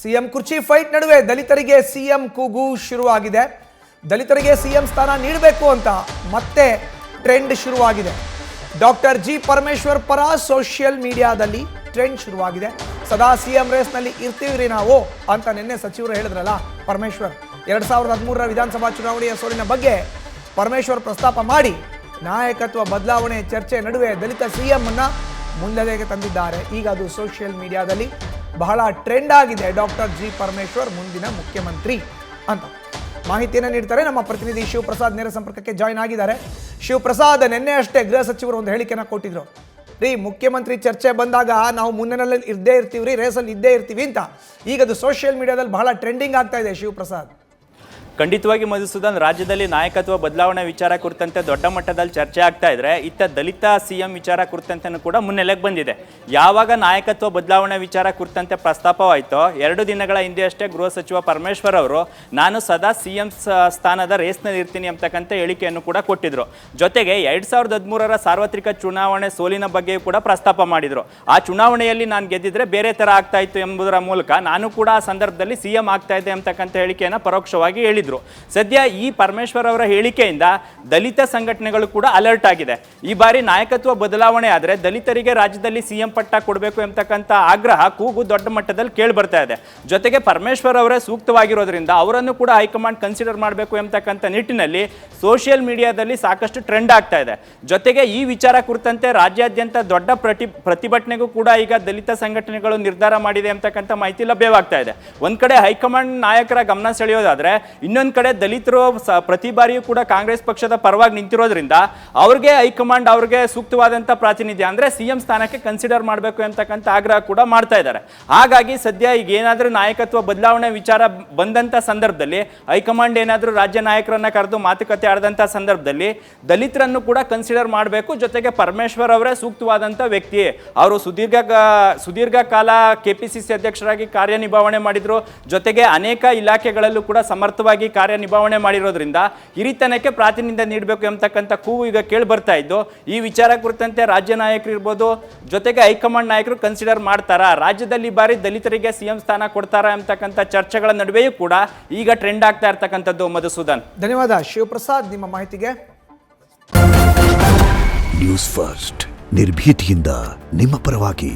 CM ಕುರ್ಚಿ fight ನಡುವೆ ದಲಿತರಿಗೆ ಸಿಎಂ ಕೂಗು ಶುರುವಾಗಿದೆ. ದಲಿತರಿಗೆ ಸಿಎಂ ಸ್ಥಾನ ನೀಡಬೇಕು ಅಂತ ಮತ್ತೆ ಟ್ರೆಂಡ್ ಶುರುವಾಗಿದೆ. ಡಾಕ್ಟರ್ ಜಿ ಪರಮೇಶ್ವರ್ ಪರ ಸೋಷಿಯಲ್ ಮೀಡಿಯಾದಲ್ಲಿ ಟ್ರೆಂಡ್ ಶುರುವಾಗಿದೆ. ಸದಾ ಸಿಎಂ ರೇಸ್ನಲ್ಲಿ ಇರ್ತೀವ್ರಿ ನಾವು ಅಂತ ನಿನ್ನೆ ಸಚಿವರು ಹೇಳಿದ್ರಲ್ಲ ಪರಮೇಶ್ವರ್. 2013ರ ವಿಧಾನಸಭಾ ಚುನಾವಣೆಯ ಸೋಲಿನ ಬಗ್ಗೆ ಪರಮೇಶ್ವರ್ ಪ್ರಸ್ತಾಪ ಮಾಡಿ ನಾಯಕತ್ವ ಬದಲಾವಣೆ ಚರ್ಚೆ ನಡುವೆ ದಲಿತ ಸಿಎಂ ಅನ್ನ ಮುನ್ನೆಲೆಗೆ ತಂದಿದ್ದಾರೆ. ಈಗ ಅದು ಸೋಷಿಯಲ್ ಮೀಡಿಯಾದಲ್ಲಿ ಬಹಳ ಟ್ರೆಂಡ್ ಆಗಿದೆ. ಡಾಕ್ಟರ್ ಜಿ ಪರಮೇಶ್ವರ್ ಮುಂದಿನ ಮುಖ್ಯಮಂತ್ರಿ ಅಂತ ಮಾಹಿತಿಯನ್ನು ನೀಡ್ತಾರೆ. ನಮ್ಮ ಪ್ರತಿನಿಧಿ ಶಿವಪ್ರಸಾದ್ ನೇರ ಸಂಪರ್ಕಕ್ಕೆ ಜಾಯ್ನ್ ಆಗಿದ್ದಾರೆ. ಶಿವಪ್ರಸಾದ್, ನಿನ್ನೆ ಅಷ್ಟೇ ಗೃಹ ಸಚಿವರು ಒಂದು ಹೇಳಿಕೆಯನ್ನು ಕೊಟ್ಟಿದ್ರು. ಮುಖ್ಯಮಂತ್ರಿ ಚರ್ಚೆ ಬಂದಾಗ ನಾವು ಮುನ್ನೆಲೆಯಲ್ಲಿ ಇದ್ದೇ ಇರ್ತೀವಿ, ರೇಸಲ್ಲಿ ಇದ್ದೇ ಇರ್ತೀವಿ ಅಂತ. ಈಗ ಅದು ಸೋಷಿಯಲ್ ಮೀಡಿಯಾದಲ್ಲಿ ಬಹಳ ಟ್ರೆಂಡಿಂಗ್ ಆಗ್ತಾ ಇದೆ. ಶಿವಪ್ರಸಾದ್, ಖಂಡಿತವಾಗಿ ಮಧುಸೂದನ್, ರಾಜ್ಯದಲ್ಲಿ ನಾಯಕತ್ವ ಬದಲಾವಣೆ ವಿಚಾರ ಕುರಿತಂತೆ ದೊಡ್ಡ ಮಟ್ಟದಲ್ಲಿ ಚರ್ಚೆ ಆಗ್ತಾ ಇದ್ರೆ ಇತ್ತ ದಲಿತ ಸಿಎಂ ವಿಚಾರ ಕುರಿತಂತೆ ಕೂಡ ಮುನ್ನೆಲೆಗೆ ಬಂದಿದೆ. ಯಾವಾಗ ನಾಯಕತ್ವ ಬದಲಾವಣೆ ವಿಚಾರ ಕುರಿತಂತೆ ಪ್ರಸ್ತಾಪವಾಯಿತೋ 2 ದಿನಗಳ ಹಿಂದೆ ಅಷ್ಟೇ ಗೃಹ ಸಚಿವ ಪರಮೇಶ್ವರ್ ಅವರು ನಾನು ಸದಾ ಸಿಎಂ ಸ್ಥಾನದ ರೇಸ್ನಲ್ಲಿ ಇರ್ತೀನಿ ಅಂತಕ್ಕಂಥ ಹೇಳಿಕೆಯನ್ನು ಕೂಡ ಕೊಟ್ಟಿದ್ರು. ಜೊತೆಗೆ 2013ರ ಸಾರ್ವತ್ರಿಕ ಚುನಾವಣೆ ಸೋಲಿನ ಬಗ್ಗೆ ಕೂಡ ಪ್ರಸ್ತಾಪ ಮಾಡಿದ್ರು. ಆ ಚುನಾವಣೆಯಲ್ಲಿ ನಾನು ಗೆದ್ದಿದ್ರೆ ಬೇರೆ ತರ ಆಗ್ತಾ ಇತ್ತು ಎಂಬುದರ ಮೂಲಕ ನಾನು ಕೂಡ ಆ ಸಂದರ್ಭದಲ್ಲಿ ಸಿಎಂ ಆಗ್ತಾ ಇದ್ದೆ ಅಂತಕ್ಕಂಥ ಹೇಳಿಕೆಯನ್ನು ಪರೋಕ್ಷವಾಗಿ ಹೇಳಿದ್ರು. ಸದ್ಯ ಈ ಪರಮೇಶ್ವರ್ ಅವರ ಹೇಳಿಕೆಯಿಂದ ದಲಿತ ಸಂಘಟನೆಗಳು ಕೂಡ ಅಲರ್ಟ್ ಆಗಿದೆ. ಈ ಬಾರಿ ನಾಯಕತ್ವ ಬದಲಾವಣೆ ಆದರೆ ದಲಿತರಿಗೆ ರಾಜ್ಯದಲ್ಲಿ ಸಿಎಂ ಪಟ್ಟ ಕೊಡಬೇಕು ಎಂಬತಕ್ಕಂಥ ಆಗ್ರಹ ಕೂಗು ದೊಡ್ಡ ಮಟ್ಟದಲ್ಲಿ ಕೇಳಿ ಬರ್ತಾ ಇದೆ. ಜೊತೆಗೆ ಪರಮೇಶ್ವರ್ ಅವರೇ ಸೂಕ್ತವಾಗಿರೋದ್ರಿಂದ ಅವರನ್ನು ಕೂಡ ಹೈಕಮಾಂಡ್ ಕನ್ಸಿಡರ್ ಮಾಡಬೇಕು ಎಂಬತಕ್ಕಂಥ ನಿಟ್ಟಿನಲ್ಲಿ ಸೋಷಿಯಲ್ ಮೀಡಿಯಾದಲ್ಲಿ ಸಾಕಷ್ಟು ಟ್ರೆಂಡ್ ಆಗ್ತಾ ಇದೆ. ಜೊತೆಗೆ ಈ ವಿಚಾರ ಕುರಿತಂತೆ ರಾಜ್ಯಾದ್ಯಂತ ದೊಡ್ಡ ಪ್ರತಿಭಟನೆಗೂ ಕೂಡ ಈಗ ದಲಿತ ಸಂಘಟನೆಗಳು ನಿರ್ಧಾರ ಮಾಡಿದೆ ಎಂಬತಕ್ಕಂಥ ಮಾಹಿತಿ ಲಭ್ಯವಾಗ್ತಾ ಇದೆ. ಒಂದ್ ಕಡೆ ಹೈಕಮಾಂಡ್ ನಾಯಕರ ಗಮನ ಸೆಳೆಯೋದಾದ್ರೆ ಇನ್ನೊಂದು ಕಡೆ ದಲಿತರು ಪ್ರತಿ ಬಾರಿಯೂ ಕೂಡ ಕಾಂಗ್ರೆಸ್ ಪಕ್ಷದ ಪರವಾಗಿ ನಿಂತಿರೋದ್ರಿಂದ ಅವ್ರಿಗೆ ಹೈಕಮಾಂಡ್ ಅವ್ರಿಗೆ ಸೂಕ್ತವಾದಂಥ ಪ್ರಾತಿನಿಧ್ಯ ಅಂದರೆ ಸಿಎಂ ಸ್ಥಾನಕ್ಕೆ ಕನ್ಸಿಡರ್ ಮಾಡಬೇಕು ಅಂತಕ್ಕಂಥ ಆಗ್ರಹ ಕೂಡ ಮಾಡ್ತಾ ಇದ್ದಾರೆ. ಹಾಗಾಗಿ ಸದ್ಯ ಈಗ ಏನಾದರೂ ನಾಯಕತ್ವ ಬದಲಾವಣೆ ವಿಚಾರ ಬಂದಂಥ ಸಂದರ್ಭದಲ್ಲಿ ಹೈಕಮಾಂಡ್ ಏನಾದರೂ ರಾಜ್ಯ ನಾಯಕರನ್ನ ಕರೆದು ಮಾತುಕತೆ ಆಡಿದಂಥ ಸಂದರ್ಭದಲ್ಲಿ ದಲಿತರನ್ನು ಕೂಡ ಕನ್ಸಿಡರ್ ಮಾಡಬೇಕು. ಜೊತೆಗೆ ಪರಮೇಶ್ವರ್ ಅವರೇ ಸೂಕ್ತವಾದಂಥ ವ್ಯಕ್ತಿ. ಅವರು ಸುದೀರ್ಘ ಕಾಲ ಕೆಪಿಸಿಸಿ ಅಧ್ಯಕ್ಷರಾಗಿ ಕಾರ್ಯನಿರ್ವಹಣೆ ಮಾಡಿದ್ರು. ಜೊತೆಗೆ ಅನೇಕ ಇಲಾಖೆಗಳಲ್ಲೂ ಕೂಡ ಸಮರ್ಥವಾಗಿ ಕಾರ್ಯನಿರ್ವಹಣೆ ಮಾಡಿರೋದ್ರಿಂದ ಹಿರಿತನಕ್ಕೆ ಪ್ರಾತಿನಿಧ್ಯ ನೀಡಬೇಕು ಎಂಬತಕ್ಕಂಥ ಕೂಗು ಈಗ ಕೇಳಿ ಬರ್ತಾ ಇದ್ದು, ಈ ವಿಚಾರ ಕುರಿತಂತೆ ರಾಜ್ಯ ನಾಯಕರು ಇರ್ಬೋದು, ಜೊತೆಗೆ ಹೈಕಮಾಂಡ್ ನಾಯಕರು ಕನ್ಸಿಡರ್ ಮಾಡ್ತಾರಾ, ರಾಜ್ಯದಲ್ಲಿ ಬಾರಿ ದಲಿತರಿಗೆ ಸಿಎಂ ಸ್ಥಾನ ಕೊಡ್ತಾರಾ ಎಂಬತಕ್ಕಂಥ ಚರ್ಚೆಗಳ ನಡುವೆಯೂ ಕೂಡ ಈಗ ಟ್ರೆಂಡ್ ಆಗ್ತಾ ಇರ್ತಕ್ಕಂಥದ್ದು. ಮಧುಸೂದನ್, ಧನ್ಯವಾದ. ಶಿವಪ್ರಸಾದ್, ನಿಮ್ಮ ಮಾಹಿತಿಗೆ. ನ್ಯೂಸ್ ಫಸ್ಟ್, ನಿರ್ಭೀತಿಯಿಂದ ನಿಮ್ಮ ಪರವಾಗಿ.